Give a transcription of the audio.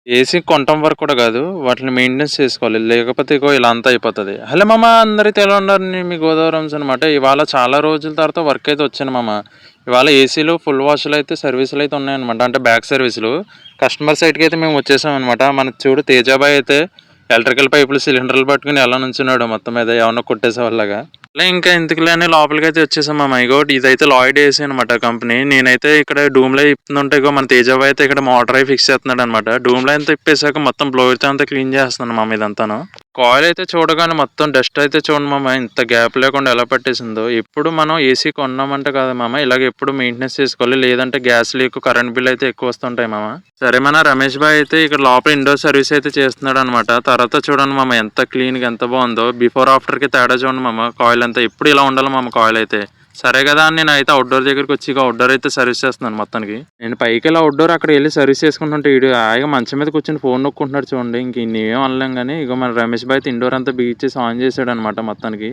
AC కొనటం వరకు కూడా కాదు. వాటిని మెయింటెనెన్స్ చేసుకోవాలి. లేకపోతే ఇగో ఇలా అంతా అయిపోతది. హలో మామ అందరైతే ఎలా ఉన్నారు? నేను మీ గోదావరి వంశీ అనమాట. ఇవాళ చాలా రోజుల తర్వాత వర్క్ అయితే వచ్చాను మామ. ఇవాళ ఏసీలు ఫుల్ వాష్‌లు అయితే సర్వీసులు అయితే ఉన్నాయన్నమాట. అంటే బ్యాక్ సర్వీసులు. కస్టమర్ సైడ్‌కి అయితే మేము వచ్చేసామన్నమాట. మన చూడు తేజాబాయ్ అయితే ఎలక్ట్రికల్ పైపులు, సిలిండర్లు పట్టుకొని ఎలా నుంచున్నాడో మొత్తం మీద ఏమన్నా కొట్టేసేవాళ్ళలాగా. ఇంకా ఎందుకులే అని లోపలికైతే వచ్చేసాం మామ. ఇగో ఇదైతే లాయిడ్ ఏసీ అనమాట కంపెనీ. నేనైతే ఇక్కడ డూమ్‌లో ఇప్పుతుంటే ఇగో మన తేజాబాయ్ అయితే ఇక్కడ మోటర్ అయి ఫిక్స్ చేస్తున్నాడనమాట. డూమ్‌లో అంతా ఇప్పేసాక మొత్తం బ్లోవర్‌తో అంతా క్లీన్ చేస్తున్నాను మామ ఇదంతాను. కాయిల్ అయితే చూడగానే మొత్తం డస్ట్ అయితే చూడండి మామ ఇంత గ్యాప్ లేకుండా ఎలా పట్టేసిందో. ఎప్పుడు మనం ఏసీ కొన్నామంటే కదా మామ ఇలాగ ఎప్పుడు మెయింటెనెన్స్ చేసుకోవాలి. లేదంటే గ్యాస్ లీక్, కరెంట్ బిల్ అయితే ఎక్కువ వస్తుంటాయి మామ. సరే మన రమేష్ బాయ్ అయితే ఇక్కడ లోపల ఇండోర్ సర్వీస్ అయితే చేస్తున్నాడు అనమాట. తర్వాత చూడండి మామ ఎంత క్లీన్‌గా ఎంత బాగుందో. బిఫోర్ ఆఫ్టర్‌కి తేడా చూడండి మామ. కాయిల్ అంతా ఎప్పుడు ఇలా ఉండాలి మామ కాయిల్ అయితే. సరే కదా అని నేను అయితే అవుట్‌డోర్ దగ్గరికి వచ్చి ఇక అవుట్‌డోర్ అయితే సర్వీస్ చేస్తున్నాను మొత్తానికి. నేను పైకి వెళ్ళి అవుట్‌డోర్ అక్కడ వెళ్ళి సర్వీస్ చేసుకుంటుంటే ఈడు హాయిగా మంచం మీద కూర్చొని ఫోన్ నొక్కుంటున్నాడు చూడండి. ఇంక ఈయన్ని ఏం అనలేం కానీ ఇగో మన రమేష్ బాయ్ అయితే ఇండోర్ అంతా బిగించేసి ఆన్ చేసాడు అనమాట మొత్తానికి.